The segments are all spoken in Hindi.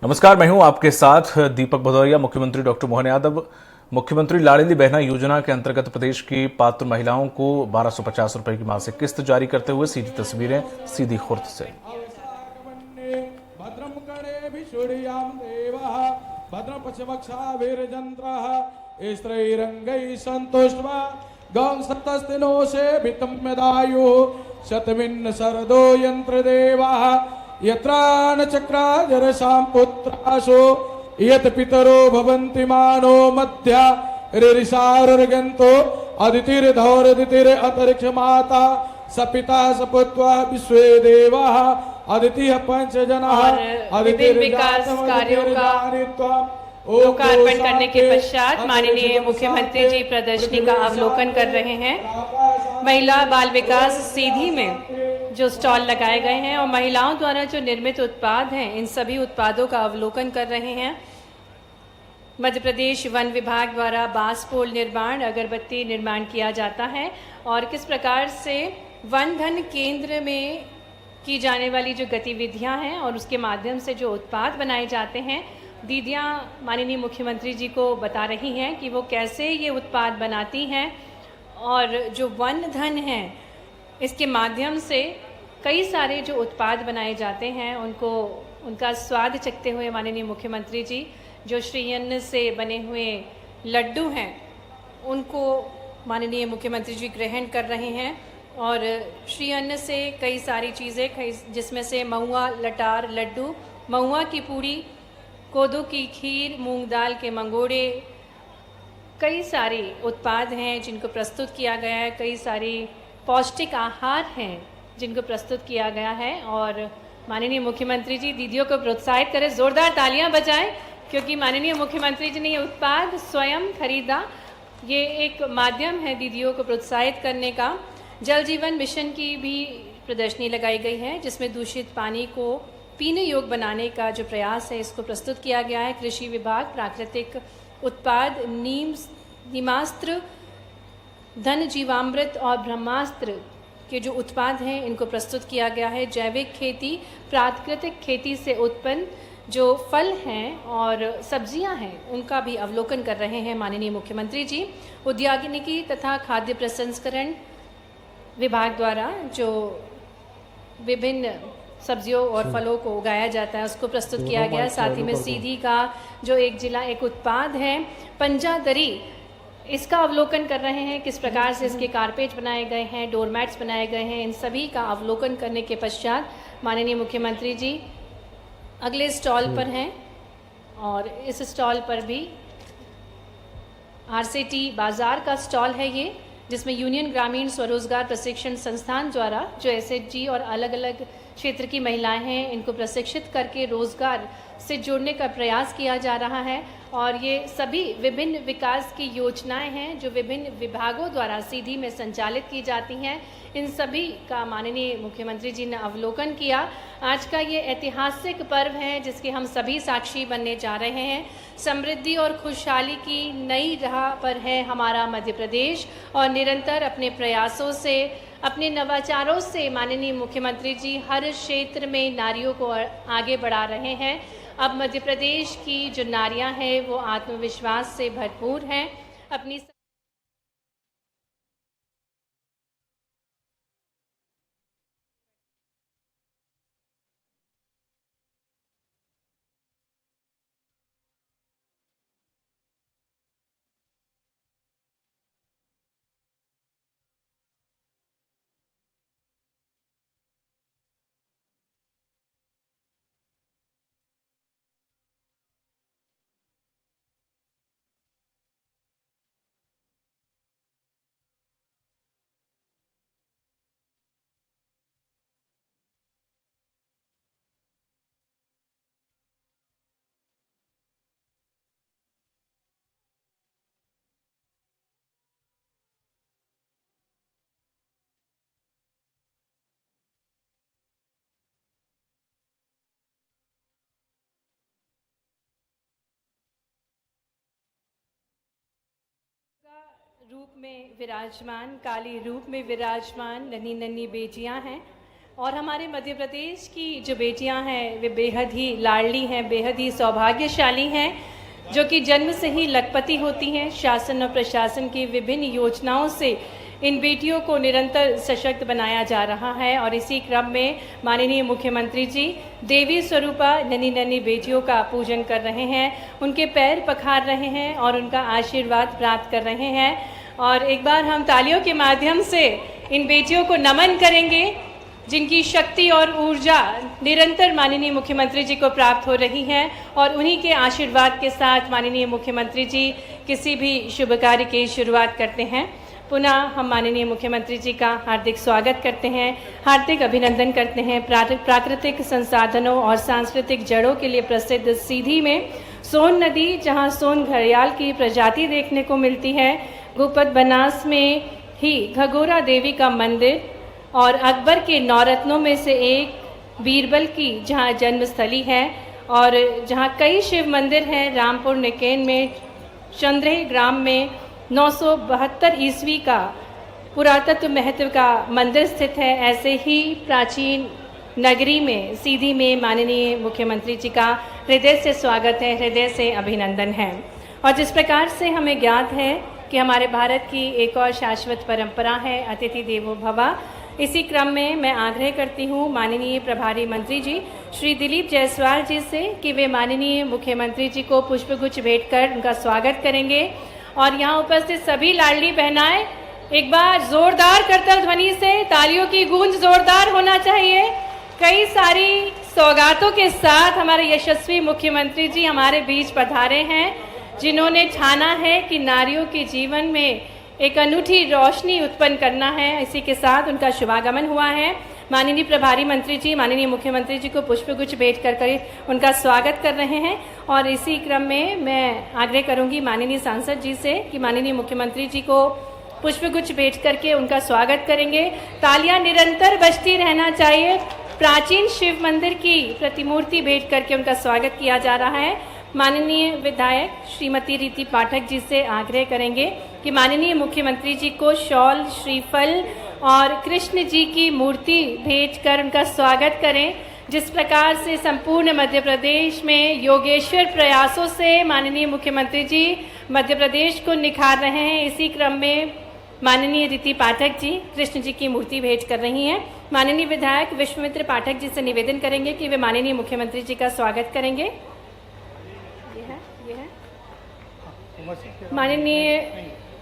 नमस्कार, मैं हूं आपके साथ दीपक भदौरिया। मुख्यमंत्री डॉक्टर मोहन यादव मुख्यमंत्री लाडली बहना योजना के अंतर्गत प्रदेश की पात्र महिलाओं को 1250 रुपए की मासिक किस्त जारी करते हुए सीधी तस्वीरें सीधी खुर्द से। भद्रम कर्णे भिषुर्यां देवः भद्रं पश्यवक्षाभिर्जन्त्रः स्त्रैरङ्गैः सन्तुष्ट्वा गं सतस्तिनो सेवितं यदायुः शतमिन्न शरदो यन्त्रदेवः यत्र न चक्राजरसां पुत्रासो यत् पितरो भवन्ति मानो मध्या ऋषारुर्गन्तो अदितिर्धौरदितिरन्तरिक्षमाता सपिता सपुत्वा विश्वे देवाः अदितिः पंचजनः विभिन्न विकास कार्यों का लोकार्पण करने के पश्चात माननीय मुख्यमंत्री जी प्रदर्शनी का अवलोकन कर रहे हैं। महिला बाल विकास सीधी में जो स्टॉल लगाए गए हैं और महिलाओं द्वारा जो निर्मित उत्पाद हैं, इन सभी उत्पादों का अवलोकन कर रहे हैं। मध्य प्रदेश वन विभाग द्वारा बांस पोल निर्माण, अगरबत्ती निर्माण किया जाता है और किस प्रकार से वन धन केंद्र में की जाने वाली जो गतिविधियां हैं और उसके माध्यम से जो उत्पाद बनाए जाते हैं, दीदियां माननीय मुख्यमंत्री जी को बता रही हैं कि वो कैसे ये उत्पाद बनाती हैं और जो वन धन है इसके माध्यम से कई सारे जो उत्पाद बनाए जाते हैं उनका स्वाद चखते हुए माननीय मुख्यमंत्री जी जो श्रीअन्न से बने हुए लड्डू हैं उनको माननीय मुख्यमंत्री जी ग्रहण कर रहे हैं। और श्रीअन्न से कई सारी चीज़ें जिसमें से महुआ लटार लड्डू, महुआ की पूड़ी, कोदो की खीर, मूंग दाल के मंगोड़े, कई सारे उत्पाद हैं जिनको प्रस्तुत किया गया है। कई सारी पौष्टिक आहार हैं जिनको प्रस्तुत किया गया है और माननीय मुख्यमंत्री जी दीदियों को प्रोत्साहित करें, ज़ोरदार तालियां बजाएं, क्योंकि माननीय मुख्यमंत्री जी ने ये उत्पाद स्वयं खरीदा। ये एक माध्यम है दीदियों को प्रोत्साहित करने का। जल जीवन मिशन की भी प्रदर्शनी लगाई गई है जिसमें दूषित पानी को पीने योग्य बनाने का जो प्रयास है इसको प्रस्तुत किया गया है। कृषि विभाग प्राकृतिक उत्पाद नीमास्त्र, धन जीवामृत और ब्रह्मास्त्र के जो उत्पाद हैं इनको प्रस्तुत किया गया है। जैविक खेती, प्राकृतिक खेती से उत्पन्न जो फल हैं और सब्जियां हैं उनका भी अवलोकन कर रहे हैं माननीय मुख्यमंत्री जी। उद्यानिकी तथा खाद्य प्रसंस्करण विभाग द्वारा जो विभिन्न सब्जियों और फलों को उगाया जाता है उसको प्रस्तुत किया गया। साथ ही में सीधी का जो एक उत्पाद है पंजादरी, इसका अवलोकन कर रहे हैं, किस प्रकार से इसके कारपेट बनाए गए हैं, डोरमैट्स बनाए गए हैं। इन सभी का अवलोकन करने के पश्चात माननीय मुख्यमंत्री जी अगले स्टॉल पर हैं और इस स्टॉल पर भी आरसीटी बाजार का स्टॉल है ये, जिसमें यूनियन ग्रामीण स्वरोजगार प्रशिक्षण संस्थान द्वारा जो एसएचजी और अलग अलग क्षेत्र की महिलाएं हैं इनको प्रशिक्षित करके रोजगार से जोड़ने का प्रयास किया जा रहा है। और ये सभी विभिन्न विकास की योजनाएं हैं जो विभिन्न विभागों द्वारा सीधी में संचालित की जाती हैं। इन सभी का माननीय मुख्यमंत्री जी ने अवलोकन किया। आज का ये ऐतिहासिक पर्व है जिसके हम सभी साक्षी बनने जा रहे हैं। समृद्धि और खुशहाली की नई राह पर है हमारा मध्य प्रदेश और निरंतर अपने प्रयासों से, अपने नवाचारों से माननीय मुख्यमंत्री जी हर क्षेत्र में नारियों को आगे बढ़ा रहे हैं। अब मध्य प्रदेश की जो नारियां हैं वो आत्मविश्वास से भरपूर हैं। अपनी रूप में विराजमान, काली रूप में विराजमान नन्ही नन्ही बेटियां हैं और हमारे मध्य प्रदेश की जो बेटियां हैं वे बेहद ही लाडली हैं, बेहद ही सौभाग्यशाली हैं, जो कि जन्म से ही लखपति होती हैं। शासन और प्रशासन की विभिन्न योजनाओं से इन बेटियों को निरंतर सशक्त बनाया जा रहा है और इसी क्रम में माननीय मुख्यमंत्री जी देवी स्वरूपा नन्ही नन्ही बेटियों का पूजन कर रहे हैं, उनके पैर पखार रहे हैं और उनका आशीर्वाद प्राप्त कर रहे हैं। और एक बार हम तालियों के माध्यम से इन बेटियों को नमन करेंगे, जिनकी शक्ति और ऊर्जा निरंतर माननीय मुख्यमंत्री जी को प्राप्त हो रही है और उन्हीं के आशीर्वाद के साथ माननीय मुख्यमंत्री जी किसी भी शुभ कार्य की शुरुआत करते हैं। पुनः हम माननीय मुख्यमंत्री जी का हार्दिक स्वागत करते हैं, हार्दिक अभिनंदन करते हैं। प्राकृतिक संसाधनों और सांस्कृतिक जड़ों के लिए प्रसिद्ध सीधी में सोन नदी, जहां सोन घड़ियाल की प्रजाति देखने को मिलती है, गुपत बनास में ही घगोरा देवी का मंदिर और अकबर के नौरत्नों में से एक बीरबल की जहां जन्मस्थली है और जहां कई शिव मंदिर हैं। रामपुर निकेन में चंद्रेह ग्राम में 972 ईस्वी का पुरातत्व महत्व का मंदिर स्थित है। ऐसे ही प्राचीन नगरी में सीधी में माननीय मुख्यमंत्री जी का हृदय से स्वागत है, हृदय से अभिनंदन है। और जिस प्रकार से हमें ज्ञात है कि हमारे भारत की एक और शाश्वत परंपरा है अतिथि देवो भव, इसी क्रम में मैं आग्रह करती हूँ माननीय प्रभारी मंत्री जी श्री दिलीप जायसवाल जी से कि वे माननीय मुख्यमंत्री जी को पुष्पगुच्छ भेंट कर उनका स्वागत करेंगे। और यहाँ उपस्थित सभी लाडली बहनाएं एक बार जोरदार करतल ध्वनि से तालियों की गूंज जोरदार होना चाहिए। कई सारी सौगातों के साथ हमारे यशस्वी मुख्यमंत्री जी हमारे बीच पधारे हैं, जिन्होंने ठाना है कि नारियों के जीवन में एक अनूठी रोशनी उत्पन्न करना है। इसी के साथ उनका शुभागमन हुआ है। माननीय प्रभारी मंत्री जी माननीय मुख्यमंत्री जी को पुष्पगुच्छ भेंट कर उनका स्वागत कर रहे हैं। और इसी क्रम में मैं आग्रह करूंगी माननीय सांसद जी से कि माननीय मुख्यमंत्री जी को पुष्पगुच्छ भेंट करके उनका स्वागत करेंगे। तालियां निरंतर बजती रहना चाहिए। प्राचीन शिव मंदिर की प्रतिमूर्ति भेंट करके उनका स्वागत किया जा रहा है। माननीय विधायक श्रीमती रीति पाठक जी से आग्रह करेंगे कि माननीय मुख्यमंत्री जी को शॉल, श्रीफल और कृष्ण जी की मूर्ति भेंट कर उनका स्वागत करें। जिस प्रकार से संपूर्ण मध्य प्रदेश में योगेश्वर प्रयासों से माननीय मुख्यमंत्री जी मध्य प्रदेश को निखार रहे हैं, इसी क्रम में माननीय रीति पाठक जी कृष्ण जी की मूर्ति भेंट कर रही हैं। माननीय विधायक विश्वमित्र पाठक जी से निवेदन करेंगे कि वे माननीय मुख्यमंत्री जी का स्वागत करेंगे। माननीय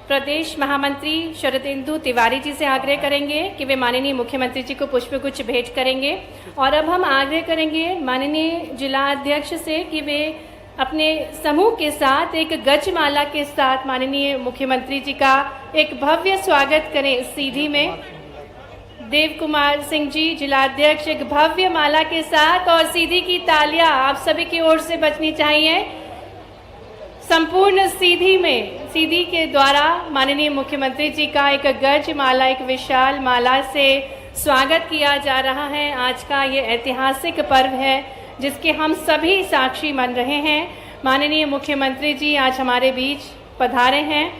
प्रदेश महामंत्री शरदेंदु तिवारी जी से आग्रह करेंगे कि वे माननीय मुख्यमंत्री जी को पुष्पगुच्छ भेंट करेंगे। और अब हम आग्रह करेंगे माननीय जिला अध्यक्ष से कि वे अपने समूह के साथ एक गजमाला के साथ माननीय मुख्यमंत्री जी का एक भव्य स्वागत करें। सीधी में देव कुमार सिंह जी जिलाध्यक्ष एक भव्य माला के साथ, और सीधी की तालियां आप सभी की ओर से बजनी चाहिए। संपूर्ण सीधी में सीधी के द्वारा माननीय मुख्यमंत्री जी का एक गज माला, एक विशाल माला से स्वागत किया जा रहा है। आज का ये ऐतिहासिक पर्व है जिसके हम सभी साक्षी बन रहे हैं। माननीय मुख्यमंत्री जी आज हमारे बीच पधारे हैं।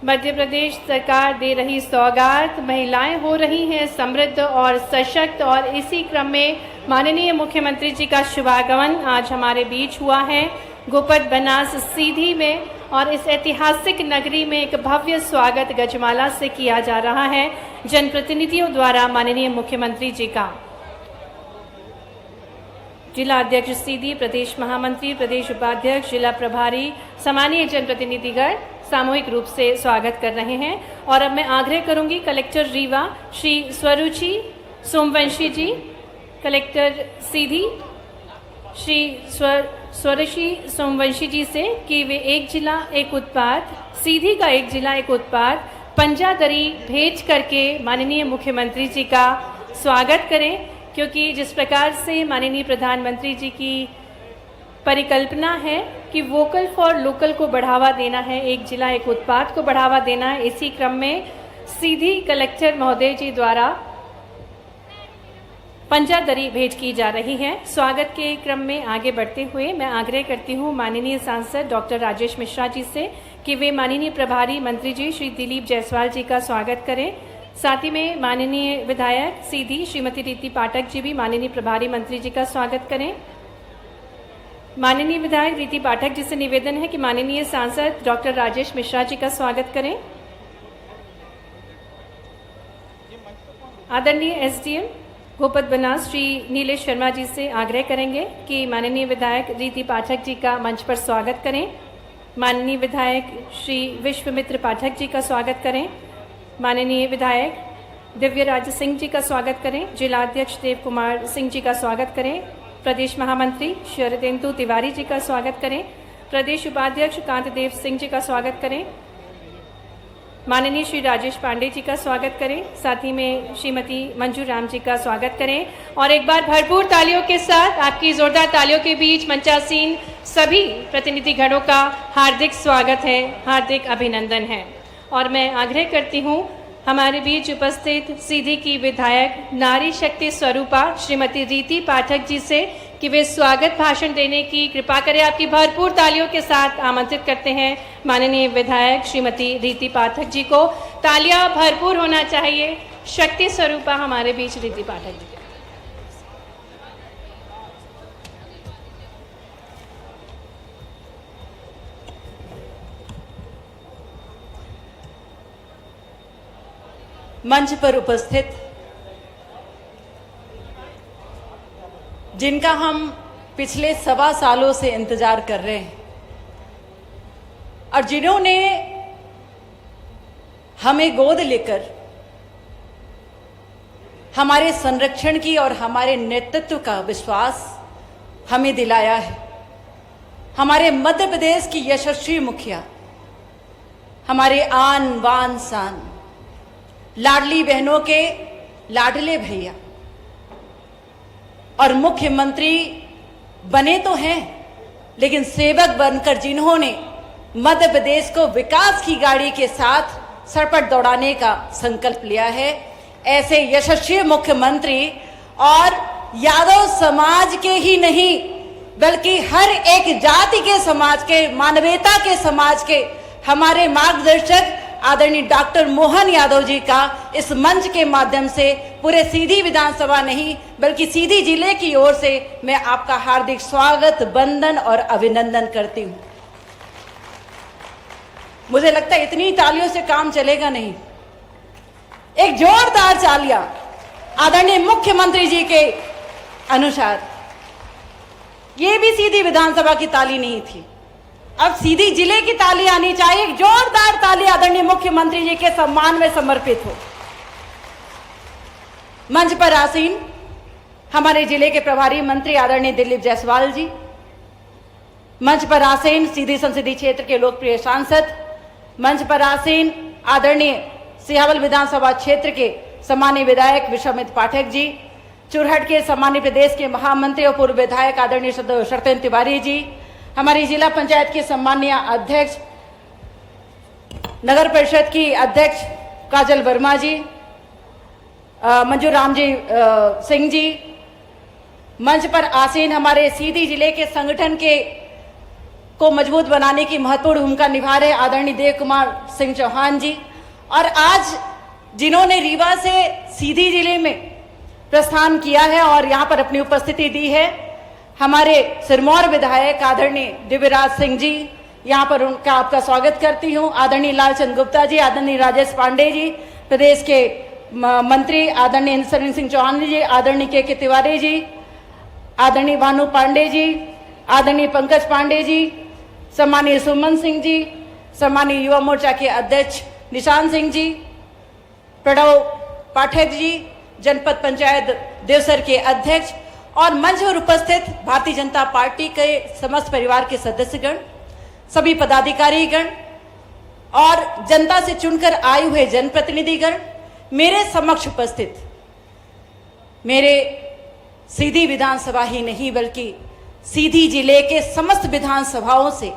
मध्य प्रदेश सरकार दे रही सौगात, महिलाएं हो रही हैं समृद्ध और सशक्त, और इसी क्रम में माननीय मुख्यमंत्री जी का शुभागमन आज हमारे बीच हुआ है गुपत बनास सीधी में। और इस ऐतिहासिक नगरी में एक भव्य स्वागत गजमाला से किया जा रहा है जनप्रतिनिधियों द्वारा माननीय मुख्यमंत्री जी का। जिला अध्यक्ष सीधी, प्रदेश महामंत्री, प्रदेश उपाध्यक्ष, जिला प्रभारी, सामान्य जनप्रतिनिधिगण सामूहिक रूप से स्वागत कर रहे हैं। और अब मैं आग्रह करूंगी कलेक्टर रीवा श्री स्वरुचि सोमवंशी जी, कलेक्टर सीधी श्री स्वरुचि सोमवंशी जी से कि वे एक जिला एक उत्पाद, सीधी का एक जिला एक उत्पाद पंजादरी भेज करके माननीय मुख्यमंत्री जी का स्वागत करें। क्योंकि जिस प्रकार से माननीय प्रधानमंत्री जी की परिकल्पना है कि वोकल फॉर लोकल को बढ़ावा देना है, एक जिला एक उत्पाद को बढ़ावा देना है, इसी क्रम में सीधी कलेक्टर महोदय जी द्वारा पंजादरी भेंट की जा रही है। स्वागत के क्रम में आगे बढ़ते हुए मैं आग्रह करती हूँ माननीय सांसद डॉक्टर राजेश मिश्रा जी से कि वे माननीय प्रभारी मंत्री जी श्री दिलीप जायसवाल जी का स्वागत करें। साथ ही में माननीय विधायक सीधी श्रीमती रीति पाठक जी भी माननीय प्रभारी मंत्री जी का स्वागत करें। माननीय विधायक रीति पाठक जी से निवेदन है कि माननीय सांसद डॉक्टर राजेश मिश्रा जी का स्वागत करें। आदरणीय एसडीएम भूपत बनास श्री नीलेश शर्मा जी से आग्रह करेंगे कि माननीय विधायक रीति पाठक जी का मंच पर स्वागत करें। माननीय विधायक श्री विश्वमित्र पाठक जी का स्वागत करें। माननीय विधायक दिव्यराज सिंह जी का स्वागत करें। जिलाध्यक्ष देव कुमार सिंह जी का स्वागत करें। प्रदेश महामंत्री शरदेंदु तिवारी जी का स्वागत करें। प्रदेश उपाध्यक्ष कांतदेव सिंह जी का स्वागत करें। माननीय श्री राजेश पांडे जी का स्वागत करें। साथ ही में श्रीमती मंजू राम जी का स्वागत करें और एक बार भरपूर तालियों के साथ आपकी जोरदार तालियों के बीच मंचासीन सभी प्रतिनिधि गणों का हार्दिक स्वागत है, हार्दिक अभिनंदन है। और मैं आग्रह करती हूँ हमारे बीच उपस्थित सीधी की विधायक नारी शक्ति स्वरूपा श्रीमती रीति पाठक जी से कि वे स्वागत भाषण देने की कृपा करें। आपकी भरपूर तालियों के साथ आमंत्रित करते हैं माननीय विधायक श्रीमती रीति पाठक जी को। तालियां भरपूर होना चाहिए। शक्ति स्वरूपा हमारे बीच रीति पाठक जी। मंच पर उपस्थित जिनका हम पिछले 1.25 सालों से इंतजार कर रहे हैं और जिन्होंने हमें गोद लेकर हमारे संरक्षण की और हमारे नेतृत्व का विश्वास हमें दिलाया है, हमारे मध्य प्रदेश की यशस्वी मुखिया, हमारे आन बान शान, लाडली बहनों के लाडले भैया और मुख्यमंत्री बने तो हैं, लेकिन सेवक बनकर जिन्होंने मध्य प्रदेश को विकास की गाड़ी के साथ सरपट दौड़ाने का संकल्प लिया है, ऐसे यशस्वी मुख्यमंत्री और यादव समाज के ही नहीं बल्कि हर एक जाति के समाज के, मानवता के समाज के हमारे मार्गदर्शक आदरणीय डॉक्टर मोहन यादव जी का इस मंच के माध्यम से पूरे सीधी विधानसभा नहीं बल्कि सीधी जिले की ओर से मैं आपका हार्दिक स्वागत, वंदन और अभिनंदन करती हूं। मुझे लगता है इतनी तालियों से काम चलेगा नहीं। एक जोरदार तालियां आदरणीय मुख्यमंत्री जी के अनुसार। ये भी सीधी विधानसभा की ताली नहीं थी, अब सीधी जिले की ताली आनी चाहिए। एक जोरदार ताली आदरणीय मुख्यमंत्री जी के सम्मान में समर्पित हो। मंच पर आसीन हमारे जिले के प्रभारी मंत्री आदरणीय दिलीप जायसवाल जी, मंच पर आसीन सीधी संसदीय क्षेत्र के लोकप्रिय सांसद, मंच पर आसीन आदरणीय सिहावल विधानसभा क्षेत्र के सम्मानीय विधायक विश्वमित्र पाठक जी, चुरहट के सम्मानीय प्रदेश के महामंत्री और पूर्व विधायक आदरणीय शरदेंदु तिवारी जी, हमारी जिला पंचायत के सम्मानीय अध्यक्ष, नगर परिषद की अध्यक्ष काजल वर्मा जी, मंजू राम जी सिंह जी, मंच पर आसीन हमारे सीधी जिले के संगठन के को मजबूत बनाने की महत्वपूर्ण भूमिका निभा रहे आदरणीय देव कुमार सिंह चौहान जी, और आज जिन्होंने रीवा से सीधी जिले में प्रस्थान किया है और यहाँ पर अपनी उपस्थिति दी है, हमारे सिरमौर विधायक आदरणीय दिव्यराज सिंह जी, यहाँ पर उनका आपका स्वागत करती हूँ। आदरणीय लालचंद गुप्ता जी, आदरणीय राजेश पांडे जी, प्रदेश के मंत्री आदरणीय इंद्रकरण सिंह चौहान जी, आदरणीय के तिवारी जी, आदरणीय भानु पांडे जी, आदरणीय पंकज पांडे जी, सम्मानीय सुमन सिंह जी, सम्मानीय युवा मोर्चा के अध्यक्ष निशान सिंह जी, प्रणव पाठक जी, जनपद पंचायत देवसर के अध्यक्ष और मंच पर उपस्थित भारतीय जनता पार्टी के समस्त परिवार के सदस्यगण, सभी पदाधिकारीगण और जनता से चुनकर आए हुए जनप्रतिनिधिगण, मेरे समक्ष उपस्थित मेरे सीधी विधानसभा ही नहीं बल्कि सीधी जिले के समस्त विधानसभाओं से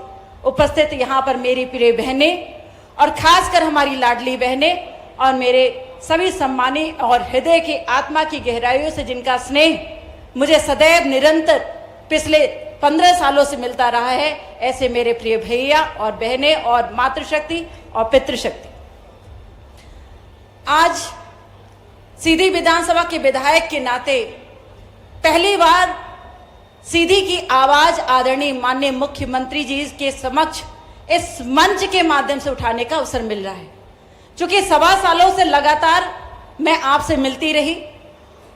उपस्थित यहाँ पर मेरी प्रिय बहनें और खासकर हमारी लाडली बहनें और मेरे सभी सम्मानी और हृदय की आत्मा की गहराइयों से जिनका स्नेह मुझे सदैव निरंतर पिछले 15 सालों से मिलता रहा है, ऐसे मेरे प्रिय भैया और बहनें और मातृशक्ति और पितृशक्ति। आज सीधी विधानसभा के विधायक के नाते पहली बार सीधी की आवाज आदरणीय माननीय मुख्यमंत्री जी के समक्ष इस मंच के माध्यम से उठाने का अवसर मिल रहा है। क्योंकि 1.25 सालों से लगातार मैं आपसे मिलती रही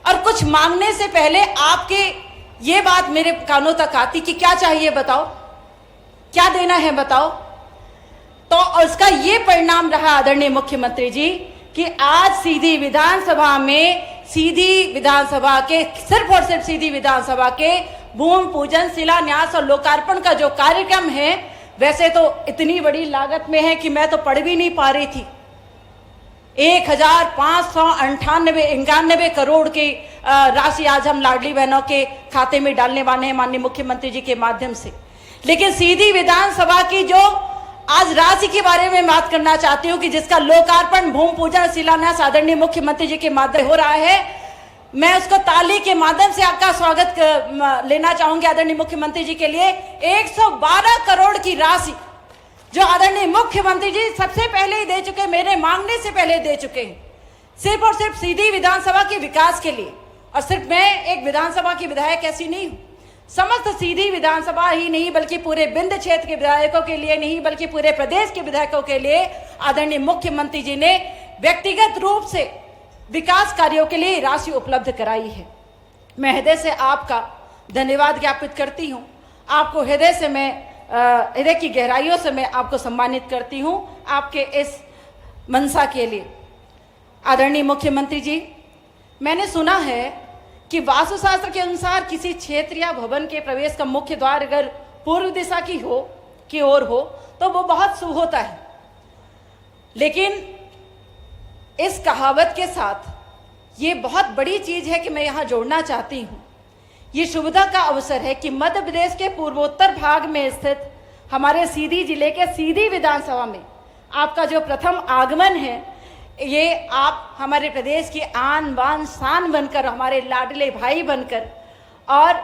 और कुछ मांगने से पहले आपके ये बात मेरे कानों तक आती कि क्या चाहिए बताओ, क्या देना है बताओ। तो उसका ये परिणाम रहा आदरणीय मुख्यमंत्री जी कि आज सीधी विधानसभा में सिर्फ और सिर्फ सीधी विधानसभा के भूमि पूजन, शिलान्यास और लोकार्पण का जो कार्यक्रम है, वैसे तो इतनी बड़ी लागत में है कि मैं तो पढ़ भी नहीं पा रही थी। 1598 करोड़ की राशि आज हम लाडली बहनों के खाते में डालने वाले हैं माननीय मुख्यमंत्री जी के माध्यम से। लेकिन सीधी विधानसभा की जो आज राशि के बारे में बात करना चाहती हूं कि जिसका लोकार्पण, भूमि पूजन, शिलान्यास आदरणीय मुख्यमंत्री जी के माध्यम हो रहा है, मैं उसको ताली के माध्यम से आपका स्वागत लेना चाहूंगी आदरणीय मुख्यमंत्री जी के लिए। 112 करोड़ की राशि जो आदरणीय मुख्यमंत्री जी सबसे पहले ही दे चुके, मेरे मांगने से पहले दे चुके हैं, सिर्फ और सिर्फ सीधी विधानसभा के विकास के लिए। और सिर्फ मैं एक विधानसभा की विधायक ऐसी नहीं हूं, समस्त सीधी विधानसभा ही नहीं बल्कि पूरे विंध्य क्षेत्र के विधायकों के लिए नहीं बल्कि पूरे प्रदेश के विधायकों के लिए आदरणीय मुख्यमंत्री जी ने व्यक्तिगत रूप से विकास कार्यों के लिए राशि उपलब्ध कराई है। मैं हृदय से आपका धन्यवाद ज्ञापित करती हूं। आपको हृदय की गहराइयों से मैं आपको सम्मानित करती हूं आपके इस मंशा के लिए। आदरणीय मुख्यमंत्री जी, मैंने सुना है कि वास्तुशास्त्र के अनुसार किसी क्षेत्र या भवन के प्रवेश का मुख्य द्वार अगर पूर्व दिशा की ओर हो तो वो बहुत शुभ होता है। लेकिन इस कहावत के साथ ये बहुत बड़ी चीज है कि मैं यहाँ जोड़ना चाहती हूँ। ये शुभता का अवसर है कि मध्य प्रदेश के पूर्वोत्तर भाग में स्थित हमारे सीधी जिले के सीधी विधानसभा में आपका जो प्रथम आगमन है, ये आप हमारे प्रदेश की आन बान शान बनकर, हमारे लाडले भाई बनकर और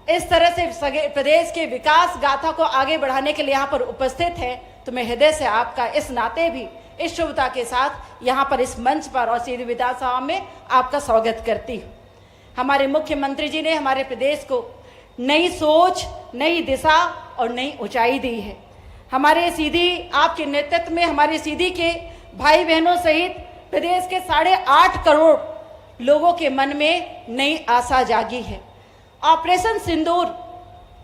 इस तरह से प्रदेश के विकास गाथा को आगे बढ़ाने के लिए यहाँ पर उपस्थित है। तो मैं हृदय से आपका इस नाते भी इस शुभता के साथ यहाँ पर इस मंच पर और सीधी विधानसभा में आपका स्वागत करती हूँ। हमारे मुख्यमंत्री जी ने हमारे प्रदेश को नई सोच, नई दिशा और नई ऊंचाई दी है। हमारे सीधी आपके नेतृत्व में हमारे सीधी के भाई बहनों सहित प्रदेश के 8.5 करोड़ लोगों के मन में नई आशा जागी है। ऑपरेशन सिंदूर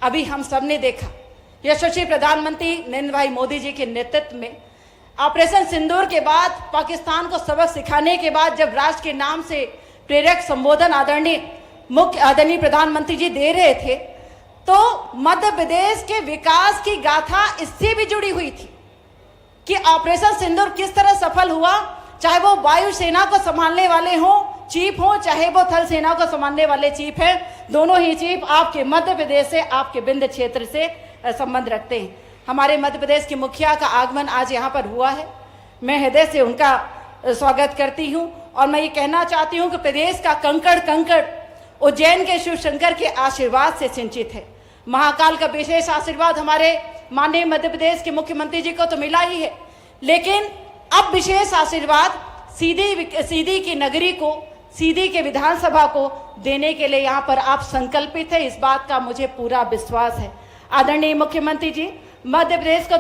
अभी हम सब ने देखा, यशस्वी प्रधानमंत्री नरेंद्र भाई मोदी जी के नेतृत्व में ऑपरेशन सिंदूर के बाद पाकिस्तान को सबक सिखाने के बाद जब राष्ट्र के नाम से प्रेरक संबोधन आदरणीय प्रधानमंत्री जी दे रहे थे, तो मध्य प्रदेश के विकास की गाथा इससे भी जुड़ी हुई थी कि ऑपरेशन सिंदूर किस तरह सफल हुआ। चाहे वो वायुसेना को संभालने वाले हों चीफ हो, चाहे वो थल सेना को संभालने वाले चीफ हैं, दोनों ही चीफ आपके मध्य प्रदेश से, आपके विंध्य क्षेत्र से संबंध रखते हैं। हमारे मध्य प्रदेश के मुखिया का आगमन आज यहाँ पर हुआ है, मैं हृदय से उनका स्वागत करती हूँ। और मैं ये कहना चाहती हूँ कि प्रदेश का कंकड़ उज्जैन के शिव शंकर के आशीर्वाद से सिंचित है। महाकाल का विशेष आशीर्वाद हमारे माननीय मध्य प्रदेश के मुख्यमंत्री जी को तो मिला ही है, लेकिन अब विशेष आशीर्वाद सीधी की नगरी को, सीधी के विधानसभा को देने के लिए यहाँ पर आप संकल्पित है, इस बात का मुझे पूरा विश्वास है। आदरणीय मुख्यमंत्री जी, मध्य प्रदेश को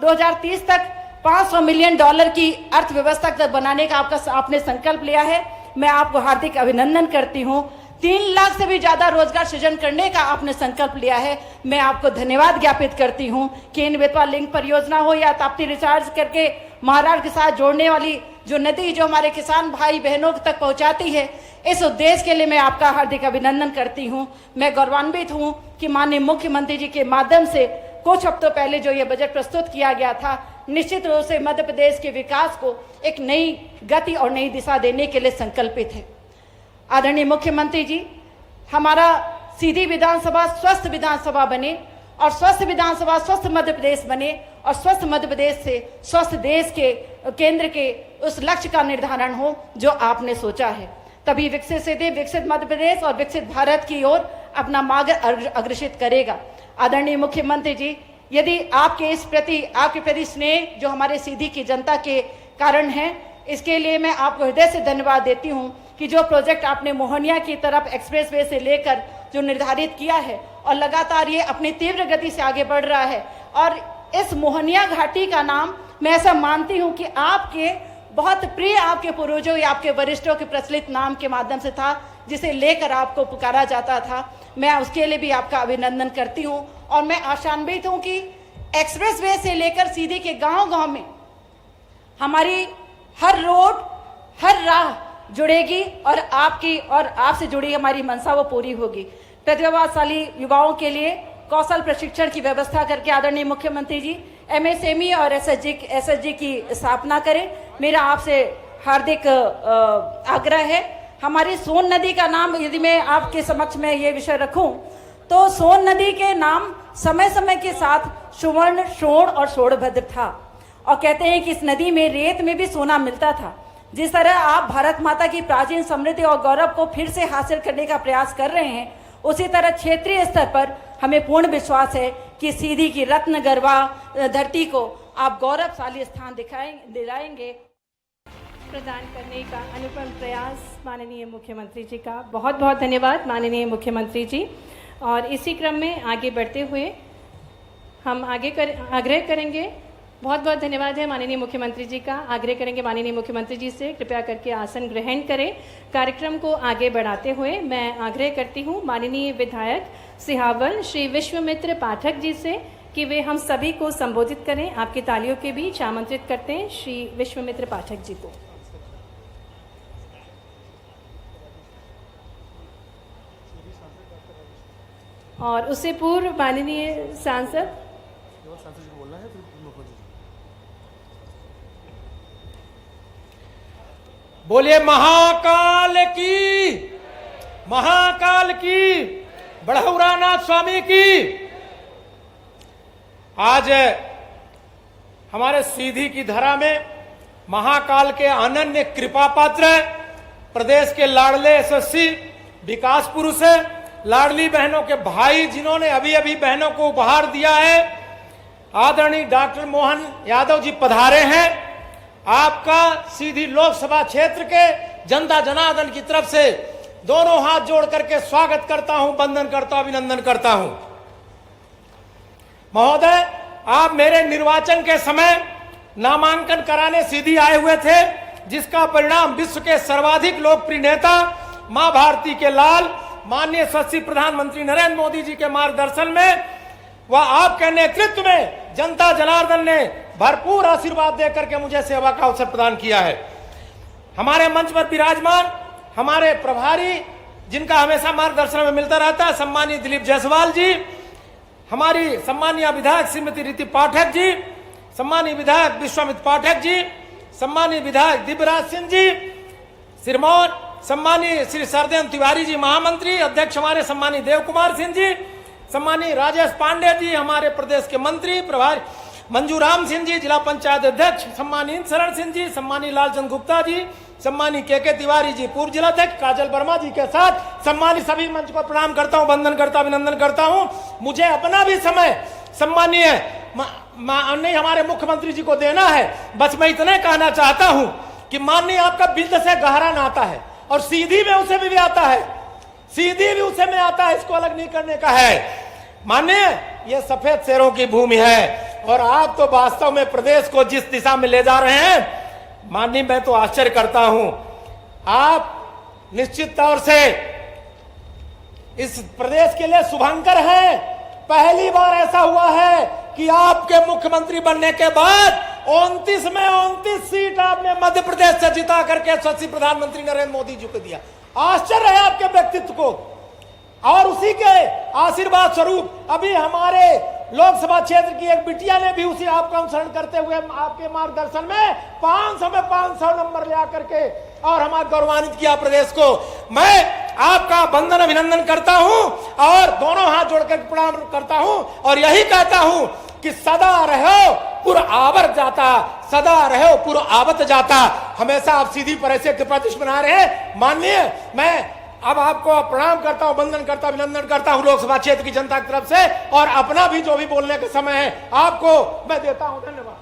2030 तक 500 मिलियन डॉलर की अर्थव्यवस्था तक बनाने का आपने संकल्प लिया है। मैं आपको हार्दिक अभिनंदन करती हूँ। 3 लाख से भी ज्यादा रोजगार सृजन करने का आपने संकल्प लिया है, मैं आपको धन्यवाद ज्ञापित करती हूँ। केन बेतवा लिंक परियोजना हो या ताप्ती रिचार्ज करके महाराष्ट्र के साथ जोड़ने वाली जो नदी जो हमारे किसान भाई बहनों तक पहुंचाती है, इस उद्देश्य के लिए मैं आपका हार्दिक अभिनंदन करती हूं। मैं गौरवान्वित हूं कि माननीय मुख्यमंत्री जी के माध्यम से कुछ हफ्तों पहले जो ये बजट प्रस्तुत किया गया था, निश्चित रूप से मध्य प्रदेश के विकास को एक नई गति और नई दिशा देने के लिए संकल्पित है। आदरणीय मुख्यमंत्री जी, हमारा सीधी विधानसभा स्वस्थ विधानसभा बने और स्वस्थ विधानसभा स्वस्थ मध्य प्रदेश बने और स्वस्थ मध्य प्रदेश से स्वस्थ देश के केंद्र के उस लक्ष्य का निर्धारण हो जो आपने सोचा है। तभी विकसित सीधी, विकसित मध्य प्रदेश और विकसित भारत की ओर अपना मार्ग अग्रसित करेगा। आदरणीय मुख्यमंत्री जी, यदि आपके प्रति स्नेह जो हमारे सीधी की जनता के कारण है, इसके लिए मैं आपको हृदय से धन्यवाद देती हूं कि जो प्रोजेक्ट आपने मोहनिया की तरफ एक्सप्रेसवे से लेकर जो निर्धारित किया है और लगातार ये अपनी तीव्र गति से आगे बढ़ रहा है। और इस मोहनिया घाटी का नाम मैं ऐसा मानती हूं कि आपके बहुत प्रिय आपके पूर्वजों या आपके वरिष्ठों के प्रचलित नाम के माध्यम से था, जिसे लेकर आपको पुकारा जाता था। मैं उसके लिए भी आपका अभिनंदन करती हूं और मैं आशान्वित हूं कि एक्सप्रेसवे से लेकर सीधी के गांव-गांव में हमारी हर रोड, हर राह जुड़ेगी और आपकी और आपसे जुड़ी हमारी मंशा वो पूरी होगी। प्रतिभाशाली युवाओं के लिए कौशल प्रशिक्षण की व्यवस्था करके आदरणीय मुख्यमंत्री जी MSME और SSG की स्थापना करें, मेरा आपसे हार्दिक आग्रह है। हमारी सोन नदी का नाम यदि मैं आपके समक्ष में ये विषय रखूं तो सोन नदी के नाम समय समय के साथ सुवर्ण, शोण और सोनभद्र था और कहते हैं कि इस नदी में रेत में भी सोना मिलता था। जिस तरह आप भारत माता की प्राचीन समृद्धि और गौरव को फिर से हासिल करने का प्रयास कर रहे हैं, उसी तरह क्षेत्रीय स्तर पर हमें पूर्ण विश्वास है कि सीधी की रत्न गर्वा धरती को आप गौरवशाली स्थान दिलाएंगे। प्रदान करने का अनुपम प्रयास माननीय मुख्यमंत्री जी का बहुत बहुत धन्यवाद माननीय मुख्यमंत्री जी। और इसी क्रम में आगे बढ़ते हुए हम आग्रह करेंगे, बहुत बहुत धन्यवाद है माननीय मुख्यमंत्री जी का। आग्रह करेंगे माननीय मुख्यमंत्री जी से कृपया करके आसन ग्रहण करें। कार्यक्रम को आगे बढ़ाते हुए मैं आग्रह करती हूँ माननीय विधायक सिहावल श्री विश्वमित्र पाठक जी से कि वे हम सभी को संबोधित करें। आपकी तालियों के बीच आमंत्रित करते हैं श्री विश्वमित्र पाठक जी को। और उससे पूर्व माननीय सांसद बोलिए महाकाल की बड़हौरानाथ स्वामी की। आज हमारे सीधी की धरा में महाकाल के अनन्य कृपा पात्र प्रदेश के लाडले यशस्वी विकास पुरुष है, लाडली बहनों के भाई जिन्होंने अभी अभी बहनों को उपहार दिया है, आदरणीय डॉक्टर मोहन यादव जी पधारे हैं। आपका सीधी लोकसभा क्षेत्र के जनता जनार्दन की तरफ से दोनों हाथ जोड़ करके स्वागत करता हूं, वंदन करता हूं, अभिनंदन करता हूं। महोदय, आप मेरे निर्वाचन के समय नामांकन कराने सीधी आए हुए थे, जिसका परिणाम विश्व के सर्वाधिक लोकप्रिय नेता मां भारती के लाल माननीय यशस्वी प्रधानमंत्री नरेंद्र मोदी जी के मार्गदर्शन में व आपके नेतृत्व में जनता जनार्दन ने भरपूर आशीर्वाद देकर के मुझे सेवा का अवसर प्रदान किया है। हमारे मंच पर विराजमान हमारे प्रभारी, जिनका हमेशा मार्गदर्शन में मिलता रहता है, सम्मानीय दिलीप जायसवाल जी, हमारी सम्मानीय विधायक श्रीमती रीति पाठक जी, सम्मानीय विधायक विश्वामित्र पाठक जी, सम्मानीय विधायक दिव्यराज सिंह जी सिरमौर, सम्मानीय श्री सरदेव तिवारी जी महामंत्री अध्यक्ष, हमारे सम्मानीय देव कुमार सिंह जी, सम्मानीय राजेश पांडे जी हमारे प्रदेश के मंत्री प्रभारी, मंजूराम सिंह जी जिला पंचायत अध्यक्ष, सम्मानीय शरण सिंह जी, सम्मानीय लालचंद गुप्ता जी, सम्मानीय के तिवारी जी पूर्व जिलाध्यक्ष, काजल वर्मा जी के साथ सम्मानित सभी मंच को प्रणाम करता हूं, वंदन करता हूं, अभिनंदन करता हूं। मुझे अपना भी समय सम्मानीय माननीय हमारे मुख्यमंत्री जी को देना है। बस मैं इतना कहना चाहता हूं कि माननीय आपका बिल्द से गहरा नाता है और सीधी में उसे भी आता है, सीधी भी उसे में आता है, इसको अलग नहीं करने का है। माननीय ये सफेद शेरों की भूमि है और आप तो वास्तव में प्रदेश को जिस दिशा में ले जा रहे हैं माननीय, मैं तो आश्चर्य करता हूं। आप निश्चित तौर से इस प्रदेश के लिए शुभंकर हैं। पहली बार ऐसा हुआ है कि आपके मुख्यमंत्री बनने के बाद 29 में 29 सीट आपने मध्य प्रदेश से जिता करके यशस्वी प्रधानमंत्री नरेंद्र मोदी जी को दिया। आश्चर्य है आपके व्यक्तित्व को और उसी के आशीर्वाद स्वरूप अभी हमारे लोकसभा क्षेत्र की एक बिटिया ने भी उसी आपका अनुसरण करते हुए आपके मार्गदर्शन में 500 में 500 नंबर ले आकर के और हमारा गौरवान्वित किया प्रदेश को। मैं आपका वंदन अभिनंदन करता हूं और दोनों हाथ जोड़कर प्रणाम करता हूं और यही कहता हूं कि सदा रहो पुर आवर जाता, सदा रहो पुर आवत जाता। हमेशा आप सीधी पर ऐसे प्रतिष्ठ बना रहे हैं। माननीय, मैं अब आपको प्रणाम करता हूं, वंदन करता हूं, अभिनंदन करता हूं लोकसभा क्षेत्र की जनता की तरफ से और अपना भी जो भी बोलने का समय है आपको मैं देता हूं। धन्यवाद।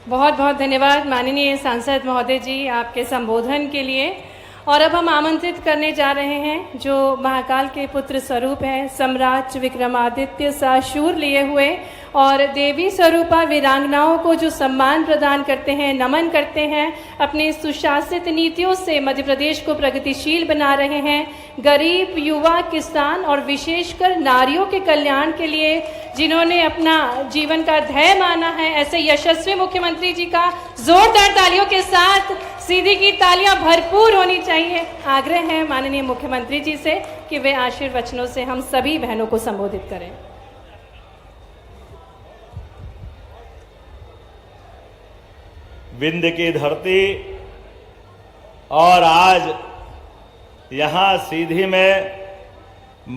बहुत बहुत धन्यवाद माननीय सांसद महोदय जी आपके संबोधन के लिए। और अब हम आमंत्रित करने जा रहे हैं जो महाकाल के पुत्र स्वरूप है, सम्राट विक्रमादित्य सा शूर लिए हुए और देवी स्वरूपा वीरांगनाओं को जो सम्मान प्रदान करते हैं, नमन करते हैं, अपने सुशासित नीतियों से मध्य प्रदेश को प्रगतिशील बना रहे हैं, गरीब, युवा, किसान और विशेषकर नारियों के कल्याण के लिए जिन्होंने अपना जीवन का ध्येय माना है, ऐसे यशस्वी मुख्यमंत्री जी का जोरदार तालियों के साथ सीधी की तालियां भरपूर होनी चाहिए। आग्रह है माननीय मुख्यमंत्री जी से कि वे आशीर्वचनों से हम सभी बहनों को संबोधित करें। विंध्य की धरती और आज यहाँ सीधी में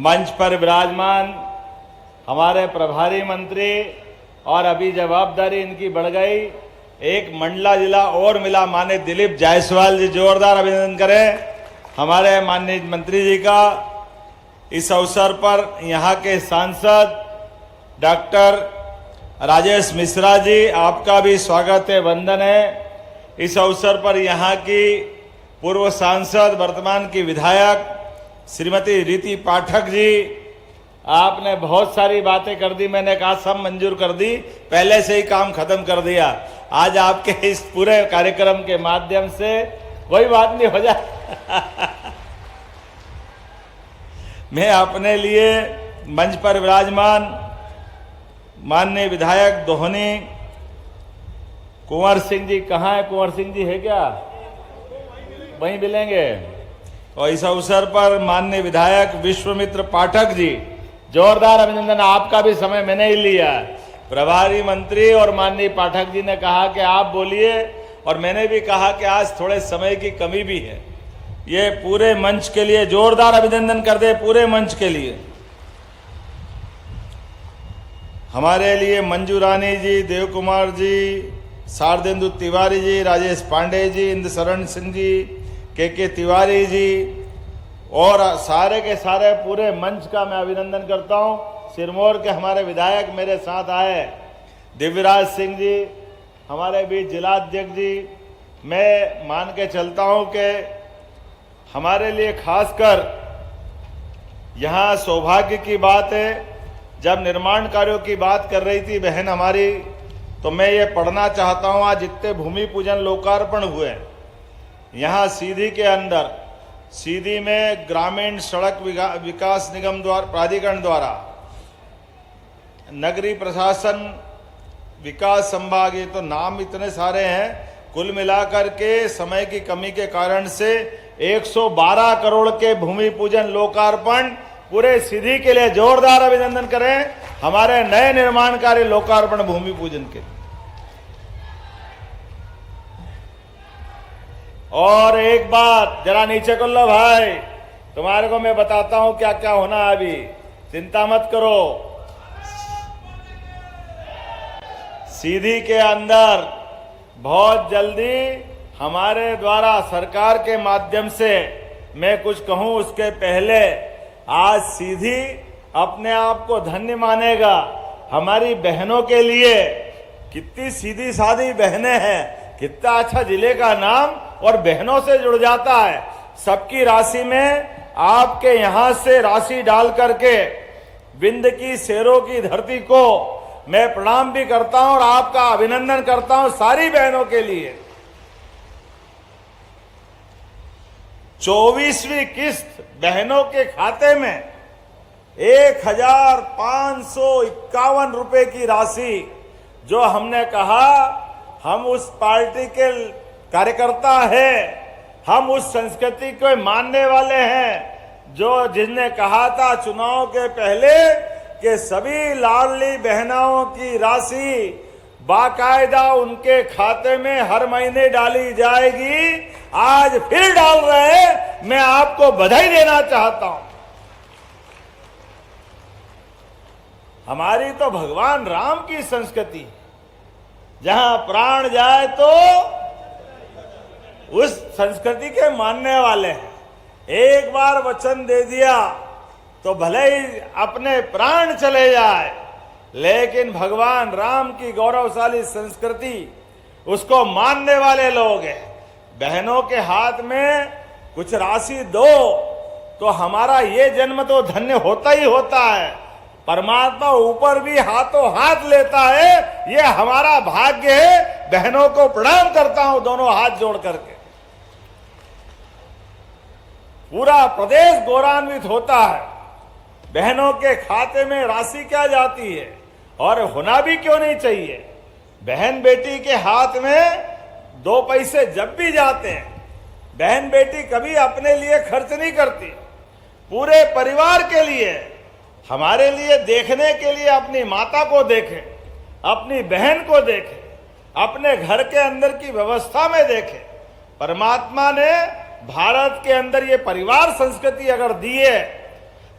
मंच पर विराजमान हमारे प्रभारी मंत्री और अभी जवाबदारी इनकी बढ़ गई, एक मंडला जिला और मिला माननीय दिलीप जायसवाल जी, जोरदार अभिनंदन करें हमारे माननीय मंत्री जी का। इस अवसर पर यहाँ के सांसद डॉक्टर राजेश मिश्रा जी, आपका भी स्वागत है, वंदन है। इस अवसर पर यहाँ की पूर्व सांसद वर्तमान की विधायक श्रीमती रीति पाठक जी, आपने बहुत सारी बातें कर दी, मैंने कहा सब मंजूर कर दी, पहले से ही काम खत्म कर दिया। आज आपके इस पूरे कार्यक्रम के माध्यम से कोई बात नहीं हो जाए मैं अपने लिए मंच पर विराजमान माननीय विधायक दोहनी कुंवर सिंह जी, कहाँ है कुंवर सिंह जी, है क्या? वहीं मिलेंगे। और इस अवसर पर माननीय विधायक विश्वमित्र पाठक जी, जोरदार अभिनंदन, आपका भी समय मैंने ही लिया। प्रभारी मंत्री और माननीय पाठक जी ने कहा कि आप बोलिए और मैंने भी कहा कि आज थोड़े समय की कमी भी है। ये पूरे मंच के लिए जोरदार अभिनंदन कर दे, पूरे मंच के लिए। हमारे लिए मंजू रानी जी, देव कुमार जी, शारदेंदु तिवारी जी, राजेश पांडे जी, इंद्र शरण सिंह जी, के तिवारी जी और सारे के सारे पूरे मंच का मैं अभिनंदन करता हूं। सिरमौर के हमारे विधायक मेरे साथ आए, दिव्यराज सिंह जी, हमारे बीच जिलाध्यक्ष जी, मैं मान के चलता हूं कि हमारे लिए खासकर यहाँ सौभाग्य की बात है। जब निर्माण कार्यों की बात कर रही थी बहन हमारी, तो मैं ये पढ़ना चाहता हूँ, आज जितने भूमि पूजन लोकार्पण हुए यहाँ सीधी के अंदर, सीधी में ग्रामीण सड़क विकास निगम द्वारा, प्राधिकरण द्वारा, नगरीय प्रशासन विकास संभाग, ये तो नाम इतने सारे हैं, कुल मिलाकर के समय की कमी के कारण से 112 करोड़ के भूमि पूजन लोकार्पण पूरे सीधी के लिए जोरदार अभिनंदन करें हमारे नए निर्माण कार्य लोकार्पण भूमि पूजन के। और एक बात जरा नीचे कर लो भाई, तुम्हारे को मैं बताता हूं क्या क्या होना है अभी, चिंता मत करो। सीधी के अंदर बहुत जल्दी हमारे द्वारा सरकार के माध्यम से मैं कुछ कहूं उसके पहले आज सीधी अपने आप को धन्य मानेगा। हमारी बहनों के लिए कितनी सीधी सादी बहनें हैं, कितना अच्छा जिले का नाम और बहनों से जुड़ जाता है। सबकी राशि में आपके यहां से राशि डाल करके विंध्य की शेरों की धरती को मैं प्रणाम भी करता हूं और आपका अभिनंदन करता हूं सारी बहनों के लिए। 24वीं किस्त बहनों के खाते में 1551 रुपए की राशि, जो हमने कहा हम उस पार्टी के कार्यकर्ता हैं, हम उस संस्कृति को मानने वाले हैं जो जिसने कहा था चुनाव के पहले कि सभी लाडली बहनों की राशि बाकायदा उनके खाते में हर महीने डाली जाएगी। आज फिर डाल रहे हैं, मैं आपको बधाई देना चाहता हूं। हमारी तो भगवान राम की संस्कृति, जहां प्राण जाए तो उस संस्कृति के मानने वाले हैं। एक बार वचन दे दिया तो भले ही अपने प्राण चले जाए, लेकिन भगवान राम की गौरवशाली संस्कृति उसको मानने वाले लोग हैं। बहनों के हाथ में कुछ राशि दो तो हमारा ये जन्म तो धन्य होता ही होता है। परमात्मा ऊपर भी हाथों हाथ लेता है, ये हमारा भाग्य है। बहनों को प्रणाम करता हूं दोनों हाथ जोड़ करके। पूरा प्रदेश गौरवान्वित होता है। बहनों के खाते में राशि क्या जाती है, और होना भी क्यों नहीं चाहिए। बहन बेटी के हाथ में 2 पैसे जब भी जाते हैं, बहन बेटी कभी अपने लिए खर्च नहीं करती, पूरे परिवार के लिए, हमारे लिए देखने के लिए अपनी माता को देखें, अपनी बहन को देखें, अपने घर के अंदर की व्यवस्था में देखें। परमात्मा ने भारत के अंदर ये परिवार संस्कृति अगर दी है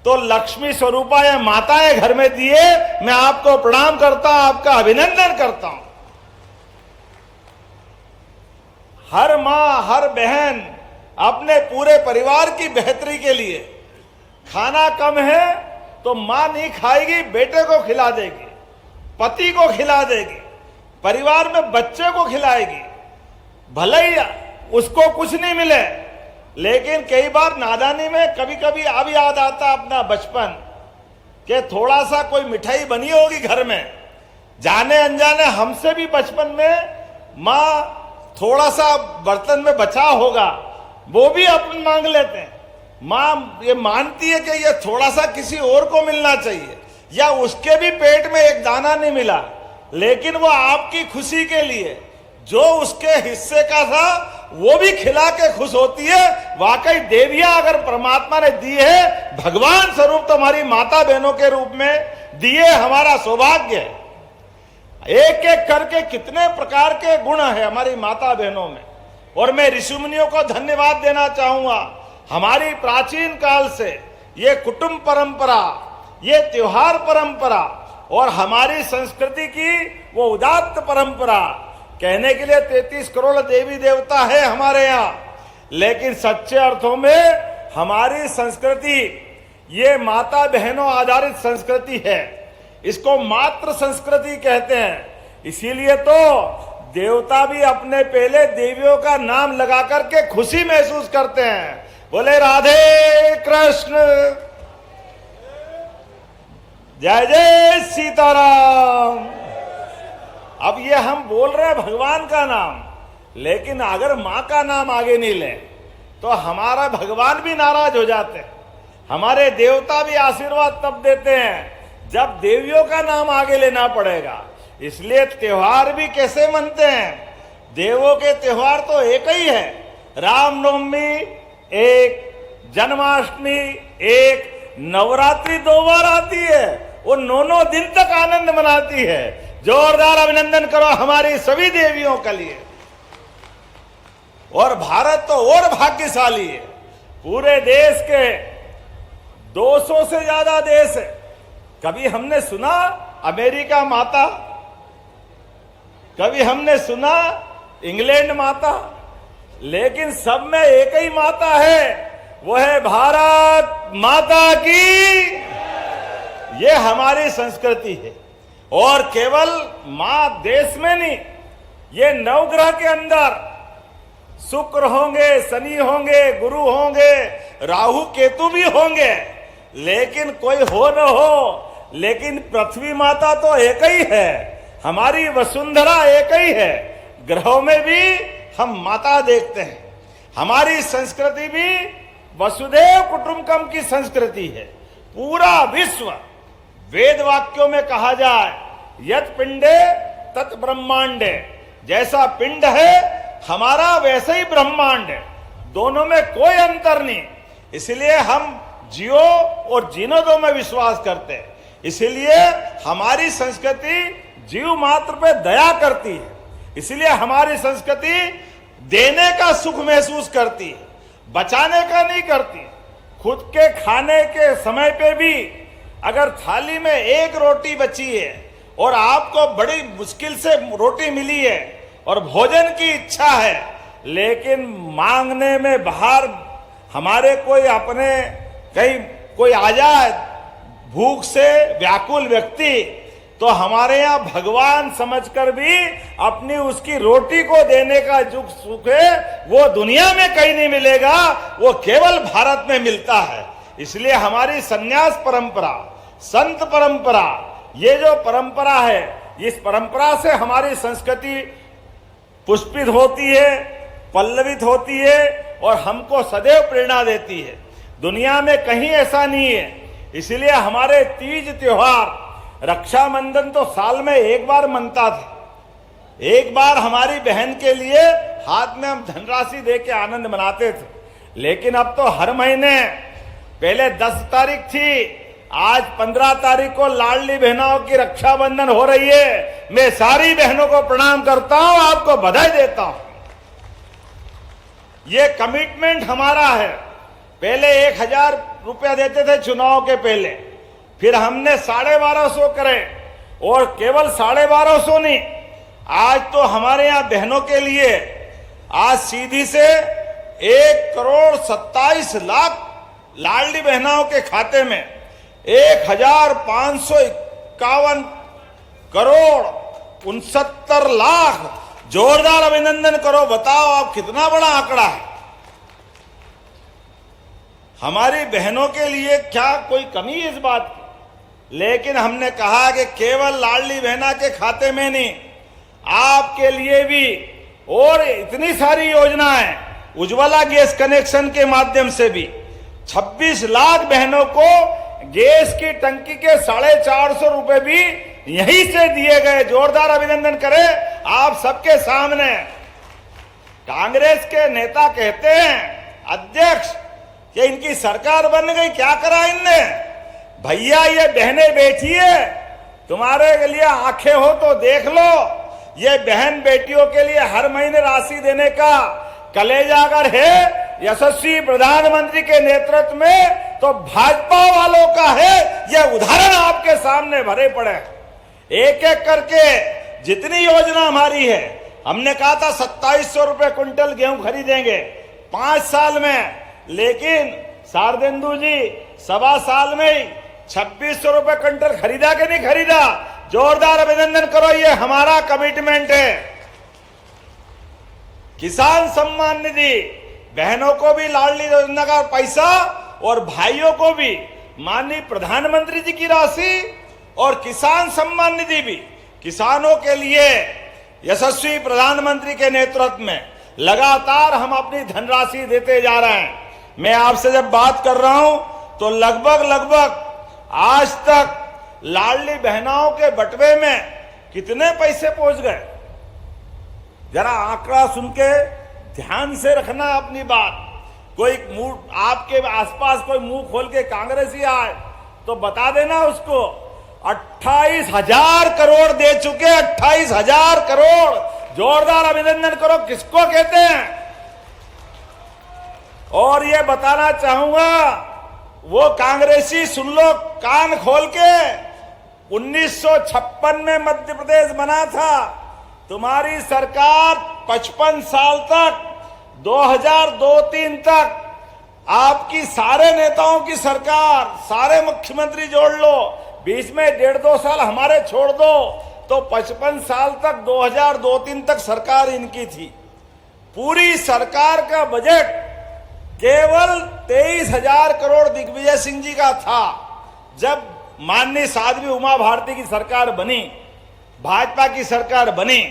तो लक्ष्मी स्वरूपा या माताएं घर में दिए। मैं आपको प्रणाम करता हूं, आपका अभिनंदन करता हूं। हर मां हर बहन अपने पूरे परिवार की बेहतरी के लिए, खाना कम है तो मां नहीं खाएगी, बेटे को खिला देगी, पति को खिला देगी, परिवार में बच्चे को खिलाएगी। भले ही उसको कुछ नहीं मिले, लेकिन कई बार नादानी में कभी कभी अब याद आता अपना बचपन कि थोड़ा सा कोई मिठाई बनी होगी घर में, जाने अनजाने हमसे भी बचपन में मां थोड़ा सा बर्तन में बचा होगा, वो भी अपन मांग लेते हैं। मां ये मानती है कि ये थोड़ा सा किसी और को मिलना चाहिए, या उसके भी पेट में एक दाना नहीं मिला, लेकिन वो आपकी खुशी के लिए जो उसके हिस्से का था वो भी खिला के खुश होती है। वाकई देवियां अगर परमात्मा ने दी है, भगवान स्वरूप तुम्हारी माता बहनों के रूप में दिए, हमारा सौभाग्य है। एक एक करके कितने प्रकार के गुण है हमारी माता बहनों में। और मैं ऋषि मुनियों को धन्यवाद देना चाहूंगा। हमारी प्राचीन काल से ये कुटुंब परंपरा, ये त्योहार परंपरा और हमारी संस्कृति की वो उदात्त परंपरा, कहने के लिए 33 करोड़ देवी देवता है हमारे यहाँ, लेकिन सच्चे अर्थों में हमारी संस्कृति ये माता बहनों आधारित संस्कृति है। इसको मातृ संस्कृति कहते हैं। इसीलिए तो देवता भी अपने पहले देवियों का नाम लगा करके खुशी महसूस करते हैं। बोले राधे कृष्ण, जय जय सीताराम। अब ये हम बोल रहे हैं भगवान का नाम, लेकिन अगर मां का नाम आगे नहीं ले तो हमारा भगवान भी नाराज हो जाते हैं। हमारे देवता भी आशीर्वाद तब देते हैं जब देवियों का नाम आगे लेना पड़ेगा। इसलिए त्योहार भी कैसे मनते हैं, देवों के त्योहार तो एक ही है। रामनवमी एक, जन्माष्टमी एक, नवरात्रि 2 बार आती है, वो 9 दिन तक आनंद मनाती है। जोरदार अभिनंदन करो हमारी सभी देवियों के लिए। और भारत तो और भाग्यशाली है। पूरे देश के 200 से ज्यादा देश है। कभी हमने सुना अमेरिका माता, कभी हमने सुना इंग्लैंड माता, लेकिन सब में एक ही माता है, वो है भारत माता की। ये हमारी संस्कृति है। और केवल मां देश में नहीं, ये नवग्रह के अंदर शुक्र होंगे, शनि होंगे, गुरु होंगे, राहु केतु भी होंगे, लेकिन कोई हो न हो, लेकिन पृथ्वी माता तो एक ही है। हमारी वसुंधरा एक ही है। ग्रहों में भी हम माता देखते हैं। हमारी संस्कृति भी वसुधैव कुटुंबकम की संस्कृति है। पूरा विश्व, वेद वाक्यों में कहा जाए यत पिंडे तत् ब्रह्मांडे, जैसा पिंड है हमारा वैसे ही ब्रह्मांड है। दोनों में कोई अंतर नहीं। इसलिए हम जियो और जीनो दो में विश्वास करते हैं। इसलिए हमारी संस्कृति जीव मात्र पे दया करती है। इसलिए हमारी संस्कृति देने का सुख महसूस करती है, बचाने का नहीं करती। खुद के खाने के समय पे भी अगर थाली में एक रोटी बची है और आपको बड़ी मुश्किल से रोटी मिली है और भोजन की इच्छा है, लेकिन मांगने में बाहर हमारे कोई अपने कहीं कोई आ जाए भूख से व्याकुल व्यक्ति, तो हमारे यहाँ भगवान समझकर भी अपनी उसकी रोटी को देने का जो सुख है वो दुनिया में कहीं नहीं मिलेगा, वो केवल भारत में मिलता है। इसलिए हमारी संन्यास परंपरा, संत परंपरा, ये जो परंपरा है, इस परंपरा से हमारी संस्कृति पुष्पित होती है, पल्लवित होती है और हमको सदैव प्रेरणा देती है। दुनिया में कहीं ऐसा नहीं है। इसलिए हमारे तीज त्योहार, रक्षाबंधन तो साल में एक बार मनता था। एक बार हमारी बहन के लिए हाथ में हम धनराशि दे के आनंद मनाते थे, लेकिन अब तो हर महीने, पहले 10 तारीख थी, आज 15 तारीख को लाडली बहनों की रक्षाबंधन हो रही है। मैं सारी बहनों को प्रणाम करता हूं, आपको बधाई देता हूं। ये कमिटमेंट हमारा है। पहले 1000 रुपया देते थे चुनाव के पहले, फिर हमने 1250 करे और केवल 1250 नहीं, आज तो हमारे यहां बहनों के लिए आज सीधी से 1,27,00,000 लाडली बहनों के खाते में 1,551 करोड़ 69 लाख। जोरदार अभिनंदन करो। बताओ आप कितना बड़ा आंकड़ा है। हमारी बहनों के लिए क्या कोई कमी है इस बात की? लेकिन हमने कहा कि केवल लाडली बहना के खाते में नहीं, आपके लिए भी और इतनी सारी योजनाएं, उज्ज्वला गैस कनेक्शन के माध्यम से भी 26 लाख बहनों को गैस की टंकी के 450 रुपए भी यहीं से दिए गए। जोरदार अभिनंदन करें आप सबके सामने। कांग्रेस के नेता कहते हैं, अध्यक्ष, कि इनकी सरकार बन गई, क्या करा इनने? भैया ये बहनें बैठी है, तुम्हारे लिए आंखें हो तो देख लो। ये बहन बेटियों के लिए हर महीने राशि देने का कलेजा अगर है यशस्वी प्रधानमंत्री के नेतृत्व में, तो भाजपा वालों का है। यह उदाहरण आपके सामने भरे पड़े। एक एक करके जितनी योजना हमारी है, हमने कहा था 2700 रुपए क्विंटल गेहूं खरीदेंगे 5 साल में, लेकिन शारदेंदु जी 1.25 साल में ही 2600 रुपए क्विंटल खरीदा कि नहीं खरीदा? जोरदार अभिनंदन करो। ये हमारा कमिटमेंट है। किसान सम्मान निधि, बहनों को भी लाडली योजना का पैसा और भाइयों को भी माननीय प्रधानमंत्री जी की राशि, और किसान सम्मान निधि भी किसानों के लिए यशस्वी प्रधानमंत्री के नेतृत्व में लगातार हम अपनी धनराशि देते जा रहे हैं। मैं आपसे जब बात कर रहा हूं तो लगभग आज तक लाडली बहनों के बटवे में कितने पैसे पहुंच गए? जरा आंकड़ा सुन के ध्यान से रखना अपनी बात। कोई मुंह आपके आसपास कोई मुंह खोल के कांग्रेसी आए तो बता देना उसको। 28,000 करोड़ दे चुके, 28,000 करोड़। जोरदार अभिनंदन करो। किसको कहते हैं? और ये बताना चाहूंगा, वो कांग्रेसी सुन लो कान खोल के, 1956 में मध्य प्रदेश बना था। तुम्हारी सरकार 55 साल तक, 2002-03 तक आपकी सारे नेताओं की सरकार, सारे मुख्यमंत्री जोड़ लो, बीच में 1.5-2 साल हमारे छोड़ दो, तो 55 साल तक 2002-03 तक सरकार इनकी थी। पूरी सरकार का बजट केवल 23,000 करोड़ दिग्विजय सिंह जी का था। जब माननीय साध्वी उमा भारती की सरकार बनी, भाजपा की सरकार बनी,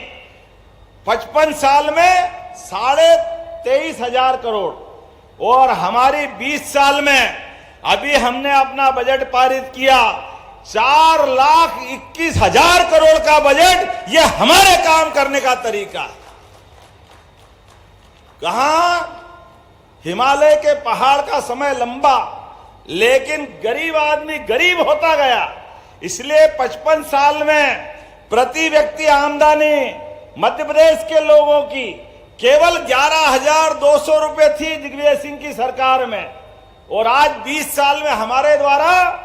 55 साल में 23,500 करोड़, और हमारी 20 साल में अभी हमने अपना बजट पारित किया 4,21,000 करोड़ का बजट। यह हमारे काम करने का तरीका है। कहां हिमालय के पहाड़ का समय लंबा, लेकिन गरीब आदमी गरीब होता गया। इसलिए 55 साल में प्रति व्यक्ति आमदनी मध्य प्रदेश के लोगों की केवल 11,200 रुपए थी दिग्विजय सिंह की सरकार में, और आज 20 साल में हमारे द्वारा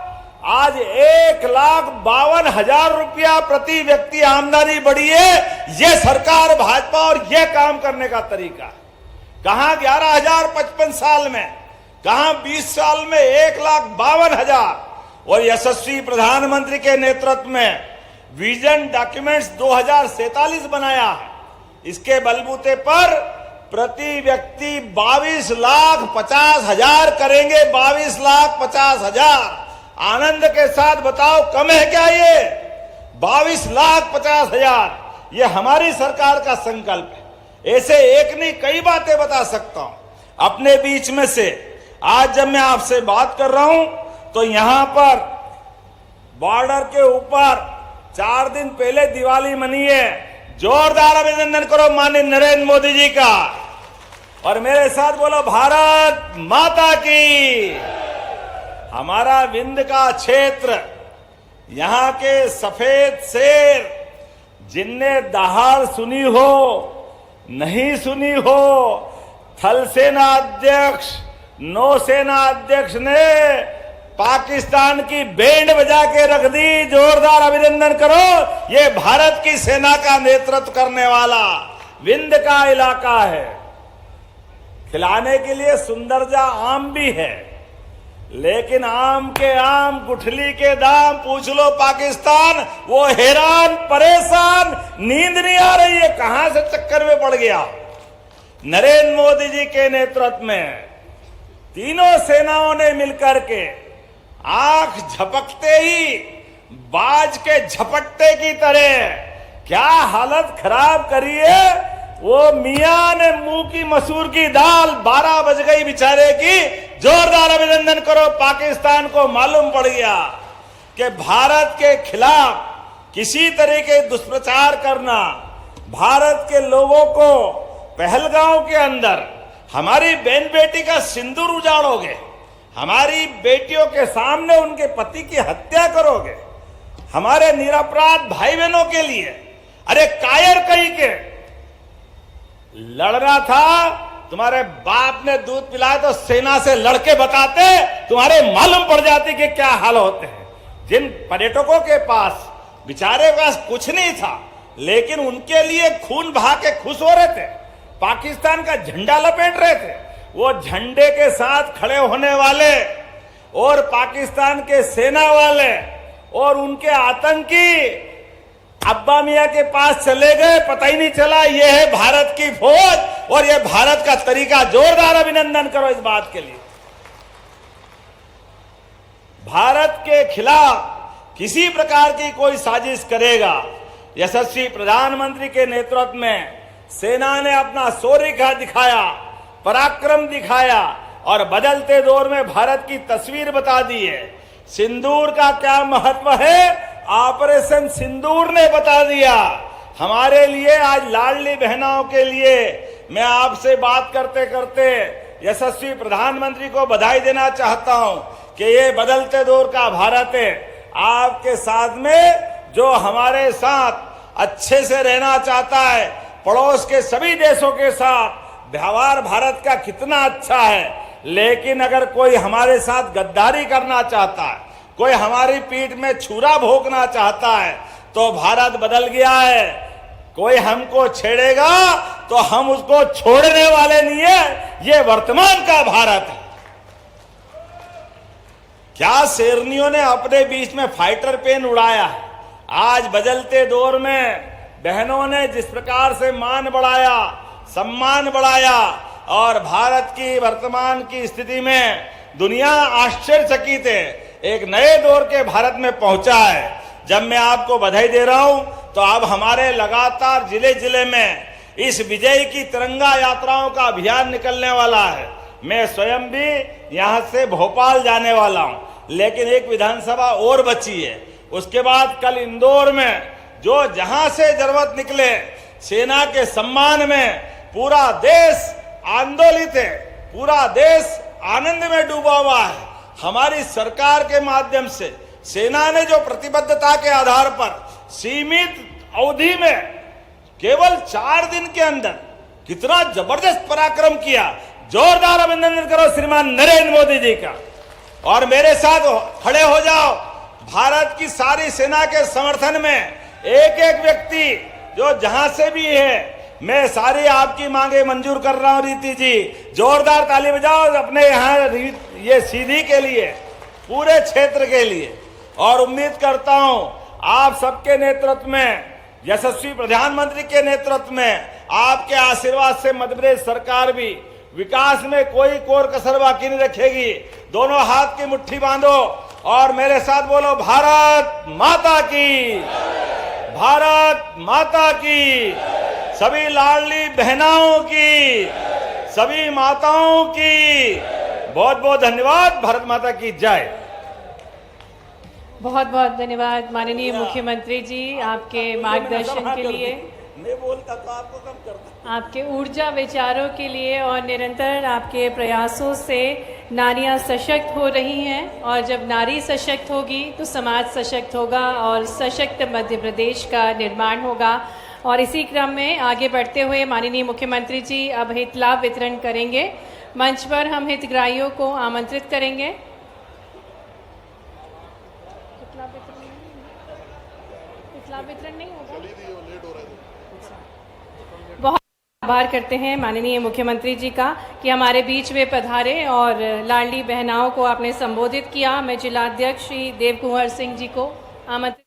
आज 1,52,000 रुपया प्रति व्यक्ति आमदनी बढ़ी है। यह सरकार भाजपा और यह काम करने का तरीका है। कहां 11,000 55 साल में, कहां 20 साल में 1,52,000, और यशस्वी प्रधानमंत्री के नेतृत्व में विजन डॉक्यूमेंट्स 2047 बनाया है। इसके बलबूते पर प्रति व्यक्ति 22,50,000 करेंगे। 22,50,000 आनंद के साथ बताओ, कम है क्या ये? 22,50,000 ये हमारी सरकार का संकल्प है। ऐसे एक नहीं कई बातें बता सकता हूं अपने बीच में से। आज जब मैं आपसे बात कर रहा हूं तो यहां पर बॉर्डर के ऊपर 4 दिन पहले दिवाली मनी है। जोरदार अभिनंदन करो माननीय नरेंद्र मोदी जी का। और मेरे साथ बोलो भारत माता की। हमारा विंध्य का क्षेत्र, यहां के सफेद शेर, जिनने दहाड़ सुनी हो नहीं सुनी हो, थल सेना अध्यक्ष नौसेना अध्यक्ष ने पाकिस्तान की बैंड बजा के रख दी। जोरदार अभिनंदन करो। ये भारत की सेना का नेतृत्व करने वाला विंध्य का इलाका है। खिलाने के लिए सुंदरजा आम भी है, लेकिन आम के आम गुठली के दाम पूछ लो पाकिस्तान, वो हैरान परेशान, नींद नहीं आ रही है, कहां से चक्कर में पड़ गया। नरेंद्र मोदी जी के नेतृत्व में तीनों सेनाओं ने मिलकर के आंख झपकते ही बाज के झपट्टे की तरह क्या हालत खराब करी है। वो मियां ने मुंह की मसूर की दाल 12 बज गई बेचारे की। जोरदार अभिनंदन करो। पाकिस्तान को मालूम पड़ गया कि भारत के खिलाफ किसी तरह के दुष्प्रचार करना, भारत के लोगों को पहलगांव के अंदर हमारी बहन बेटी का सिंदूर उजाड़ोगे, हमारी बेटियों के सामने उनके पति की हत्या करोगे, हमारे निरपराध भाई बहनों के लिए, अरे कायर कहीं के लड़ना था। तुम्हारे बाप ने दूध पिलाया तो सेना से लड़के बताते, तुम्हारे मालूम पड़ जाती कि क्या हाल होते हैं। जिन पर्यटकों के पास बेचारे पास कुछ नहीं था, लेकिन उनके लिए खून बहा के खुश हो रहे थे, पाकिस्तान का झंडा लपेट रहे थे, वो झंडे के साथ खड़े होने वाले और पाकिस्तान के सेना वाले और उनके आतंकी अब्बा मियां के पास चले गए, पता ही नहीं चला ये है भारत की फौज और ये भारत का तरीका। जोरदार अभिनंदन करो इस बात के लिए। भारत के खिलाफ किसी प्रकार की कोई साजिश करेगा, यशस्वी प्रधानमंत्री के नेतृत्व में सेना ने अपना शौर्य दिखाया, पराक्रम दिखाया और बदलते दौर में भारत की तस्वीर बता दी है। सिंदूर का क्या महत्व है, ऑपरेशन सिंदूर ने बता दिया हमारे लिए। आज लाडली बहनों के लिए मैं आपसे बात करते करते यशस्वी प्रधानमंत्री को बधाई देना चाहता हूं कि ये बदलते दौर का भारत है। आपके साथ में जो हमारे साथ अच्छे से रहना चाहता है, पड़ोस के सभी देशों के साथ व्यवहार भारत का कितना अच्छा है, लेकिन अगर कोई हमारे साथ गद्दारी करना चाहता है, कोई हमारी पीठ में छुरा भोंकना चाहता है, तो भारत बदल गया है। कोई हमको छेड़ेगा तो हम उसको छोड़ने वाले नहीं है। ये वर्तमान का भारत है। क्या शेरनियों ने अपने बीच में फाइटर प्लेन उड़ाया है। आज बदलते दौर में बहनों ने जिस प्रकार से मान बढ़ाया, सम्मान बढ़ाया और भारत की वर्तमान की स्थिति में दुनिया आश्चर्यचकित है, एक नए दौर के भारत में पहुंचा है। जब मैं आपको बधाई दे रहा हूं तो अब हमारे लगातार जिले जिले में इस विजय की तिरंगा यात्राओं का अभियान निकलने वाला है। मैं स्वयं भी यहां से भोपाल जाने वाला हूं, लेकिन एक विधानसभा और बची है। उसके बाद कल इंदौर में जो जहां से जरूरत निकले, सेना के सम्मान में पूरा देश आंदोलित है, पूरा देश आनंद में डूबा हुआ है। हमारी सरकार के माध्यम से सेना ने जो प्रतिबद्धता के आधार पर सीमित अवधि में केवल 4 दिन के अंदर कितना जबरदस्त पराक्रम किया। जोरदार अभिनंदन करो श्रीमान नरेंद्र मोदी जी का। और मेरे साथ खड़े हो जाओ। भारत की सारी सेना के समर्थन में एक एक व्यक्ति जो जहां से भी है, मैं सारी आपकी मांगे मंजूर कर रहा हूं। रीति जी जोरदार ताली बजाओ अपने यहाँ ये सीधी के लिए, पूरे क्षेत्र के लिए। और उम्मीद करता हूं आप सबके नेतृत्व में, यशस्वी प्रधानमंत्री के नेतृत्व में, आपके आशीर्वाद से मध्य प्रदेश सरकार भी विकास में कोई कोर कसर बाकी नहीं रखेगी। दोनों हाथ की मुट्ठी बांधो और मेरे साथ बोलो, भारत माता की, भारत माता की। सभी लाडली बहनाओं की, सभी माताओं की बहुत बहुत धन्यवाद। भारत माता की जय। बहुत बहुत धन्यवाद माननीय मुख्यमंत्री जी, आपके मार्गदर्शन के लिए, मैं बोलता तो आपको कम करता, आपके ऊर्जा विचारों के लिए, और निरंतर आपके प्रयासों से नारियां सशक्त हो रही हैं। और जब नारी सशक्त होगी तो समाज सशक्त होगा और सशक्त मध्य प्रदेश का निर्माण होगा। और इसी क्रम में आगे बढ़ते हुए माननीय मुख्यमंत्री जी अब हित लाभ वितरण करेंगे। मंच पर हम हितग्राहियों को आमंत्रित करेंगे। लाभ वितरण नहीं होगा। बहुत आभार करते हैं माननीय मुख्यमंत्री जी का कि हमारे बीच में पधारे और लाडली बहनाओं को आपने संबोधित किया। मैं जिलाध्यक्ष श्री देव कुंवर सिंह जी को आमंत्रित